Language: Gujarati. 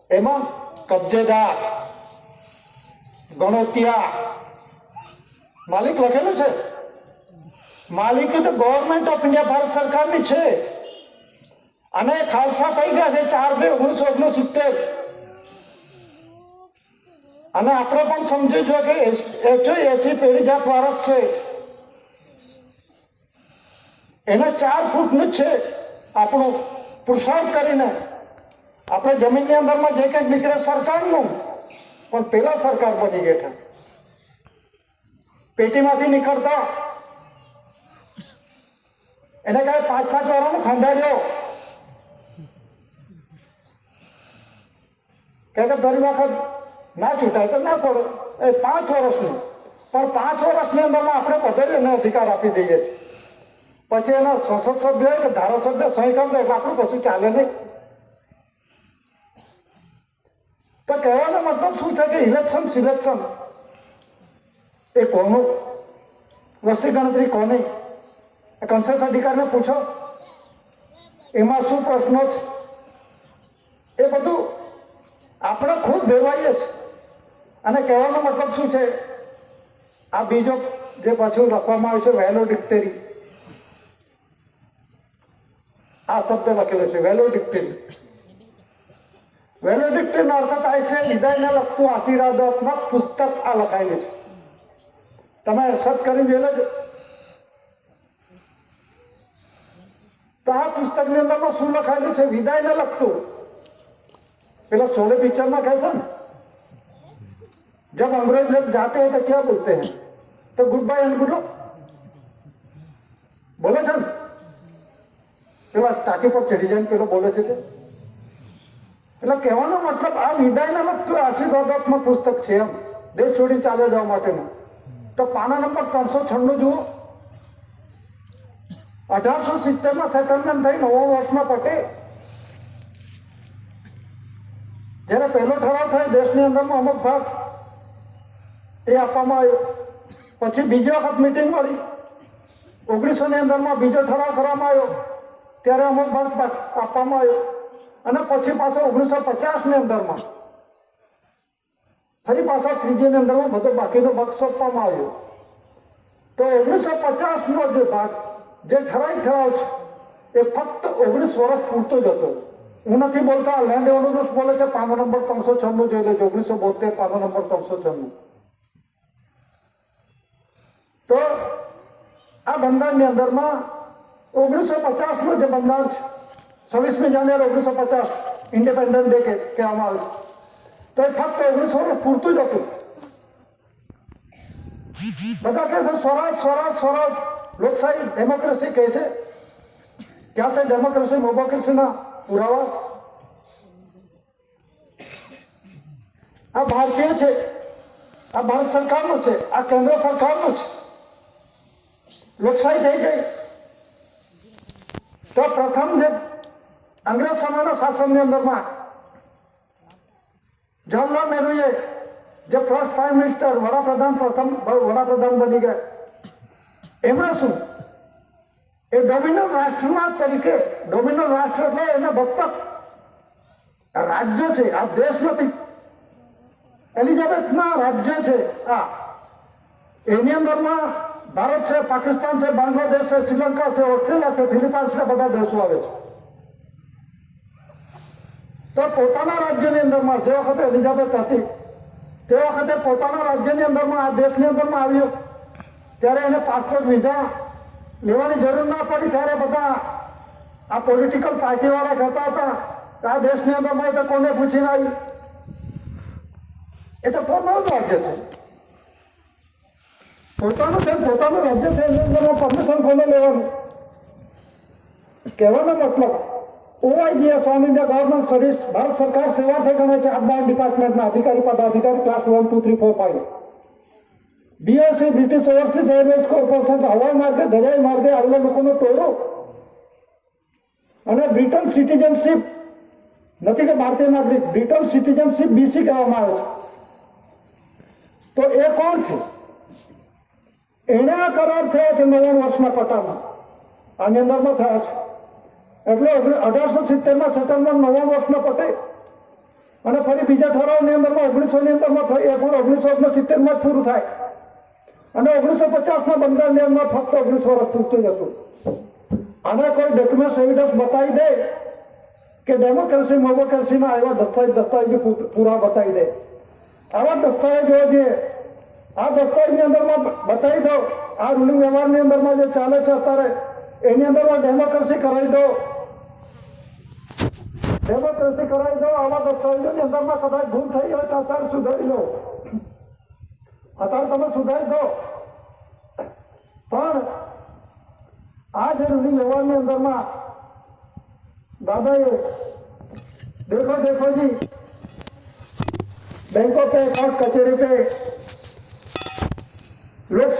એમાં કબજેદાર, ગણોતિયા, માલિક લખેલું છે. માલિકી તો ગવર્મેન્ટ ઓફ ઇન્ડિયા ભારત સરકારની છે. અને ખાલસા થઈ ગયા છે 4/2/1969. અને આપણે પણ સમજી જો કે 80 પેઢી જાત વારસ છે. એના 4 ફૂટનું છે. આપણું પુરુષાર્થ કરીને આપણે જમીનની અંદરમાં જે કંઈક નીકળે સરકારનું, પણ પેલા સરકાર બની ગયા. પેટીમાંથી નીકળતા એને કહે 5-5 વાળાનું ખંડાર્યો કે ઘણી વખત ના છૂટાય તો ના પડે. એ 5 વર્ષનું, પણ 5 વર્ષની અંદરમાં આપણે બધે એને અધિકાર આપી દઈએ છીએ. પછી એના સંસદ સભ્ય કે ધારાસભ્ય સહી કરી દે એટલે આપણું કશું ચાલે નહીં. તો કહેવાનો મતલબ શું છે કે ઇલેક્શન સિલેક્શન એ કોનું, વસ્તી ગણતરી કોની, કન્સેસ અધિકારને પૂછો એમાં શું પ્રશ્નો છે, એ બધું આપણે ખૂબ ભેરવાઈએ છીએ. અને કહેવાનો મતલબ શું છે, આ બીજો જે પાછું લખવામાં આવે છે વેલોડિક્ટેરી, આ શબ્દ લખેલો છે વેલોડિક્ટેરી. વેલોડિક્ટેરીનો અર્થ થાય છે વિદાયને લગતું આશીર્વાદાત્મક પુસ્તક. આ લખાયેલું છે, તમે સર્ચ કરી જોઈ લેજો. તો આ પુસ્તકની અંદરમાં શું લખાયેલું છે? વિદાયને લગતું. પેલા શોલે પિક્ચરમાં કહે છે ને, जब अंग्रेज लोग जाते हैं तो क्या बोलते हैं? तो goodbye and good luck बोले છે. પેલા ટાંકી પર ચડી જાય પેલો બોલે છે. એટલે કહેવાનો મતલબ આ વિદાયને લગતું આશીર્વાદાત્મક પુસ્તક છે એમ, દેશ છોડી ચાલે જવા માટેનું. તો પાના નંબર 396 જુઓ. 1870 સેટલમેન્ટ થઈ 9 વર્ષમાં પટે. જ્યારે પહેલો ઠરાવ થાય દેશની અંદરમાં અમુક ભાગ એ આપવામાં આવ્યો. પછી બીજી વખત મિટિંગ મળી 1900ની અંદરમાં બીજો ઠરાવ કરવામાં આવ્યો, ત્યારે અમુક ભાગ આપવામાં આવ્યો. અને પછી પાછો 1950ની અંદરમાં ફરી પાછા ત્રીજીની અંદરમાં બધો બાકીનો ભાગ સોંપવામાં આવ્યો. તો 1950નો જે ભાગ જે ઠરાવ છે એ ફક્ત 19 વર્ષ પૂરતો જ હતો. હું નથી બોલતા, લેન્ડ ઓર્ડનન્સ બોલે છે. પાનો નંબર 396 જોઈ લેજો, 1972 પાનો નંબર 396. તો આ બંધારણની અંદરમાં 1950નું જે બંધારણ છે, 26મી જાન્યુઆરી 1950 ઇન્ડિપેન્ડન્સ ડે કહેવામાં આવે છે. તો એ ફક્ત 19 વર્ષ પૂરતું જ હતું. બધા કહે છે સ્વરાજ સ્વરાજ સ્વરાજ, લોકશાહી ડેમોક્રેસી કહે છે. ક્યાં છે ડેમોક્રેસી મોબોક્રેસીના પુરાવા? આ ભારતીય છે, આ ભારત સરકારનું છે, આ કેન્દ્ર સરકારનું છે. લોકશાહી થઈ ગઈ. તો પ્રથમ જે અંગ્રેજ સમયના શાસનની અંદરમાં જવાહરલાલ નહેરુએ જે ફર્સ્ટ પ્રાઇમ મિનિસ્ટર, વડાપ્રધાન, પ્રથમ વડાપ્રધાન બની ગયા, એમણે શું એ ડોમિનલ રાષ્ટ્રના તરીકે, ડોમિનલ રાષ્ટ્ર એટલે એને દત્તક રાજ્ય છે, આ દેશ નથી. એલિઝાબેથના રાજ્ય છે આ. એની અંદરમાં ભારત છે, પાકિસ્તાન છે, બાંગ્લાદેશ છે, શ્રીલંકા છે, ઓસ્ટ્રેલિયા છે, ફિલિપાઇન્સ છે, બધા દેશો આવે છે. તો પોતાના રાજ્યની અંદરમાં જે વખતે એલિઝાબેથ હતી તે વખતે પોતાના રાજ્યની અંદરમાં આ દેશની અંદરમાં આવ્યો ત્યારે એને પાસપોર્ટ વિઝા લેવાની જરૂર ના પડી. ત્યારે બધા આ પોલિટિકલ પાર્ટીવાળા કહેતા હતા આ દેશની અંદરમાં તો કોને પૂછીને આવી, એ તો પોતાનું રાજ્ય છે, પોતાનું છે, પોતાનું રાજ્ય છે, એની અંદરમાં પરમિશન કોને લેવાનું? કહેવાનો મતલબ OIGS on India government service, Bharat સરકાર સેવાથી ગણે છે. અખબાર ડિપાર્ટમેન્ટના અધિકારી પદાધિકારી class 1, 2, 3, 4, 5. BSC British overseas airways corporation, હવાઈ માર્ગે, દરિયાઈ માર્ગે આવેલા લોકોનો ટોળો. અને બ્રિટન સિટીઝનશીપ નથી કે ભારતીય નાગરિક, બ્રિટન સિટીઝનશીપ બીસી કહેવામાં આવે છે. તો એ કોણ છે? એને આ કરાર થયો છે 99 વર્ષના પટામાં, આની અંદરમાં થયા છે. એટલે 1870માં સેટલમેન્ટ 99 વર્ષના પટે. અને ફરી બીજા ઠરાવની અંદરમાં 1900ની અંદરમાં થઈ 1969માં જ પૂરું થાય અને 1950ના બંધારણની અંદર ફક્ત 19 વર્ષ પૂરતું જ હતું. આના કોઈ ડોક્યુમેન્ટ એવિડન્સ બતાવી દે કે ડેમોક્રેસી મોમોક્રેસીના એવા દસ્તાવેજો પૂરા બતાવી દે. આવા દસ્તાવેજો જે આ દસ્તાવેજની અંદરમાં બતાવી દો, આ રૂલિંગ વ્યવહારની અંદરમાં જે ચાલે છે અત્યારે એની અંદરમાં ડેમોક્રેસી કરાવી દો, ડેમોક્રેસી કરાવી દો. આવા દસ્તાવેજોની અંદરમાં કદાચ ભૂલ થઈ હોય તો અત્યારે સુધારી લો, અત્યારે તમે સુધારી દો. પણ આ જે રૂલિંગ વ્યવહારની અંદરમાં દાદાએ देखो जी बैंकों पे अकाउंट कचेरी पे लोग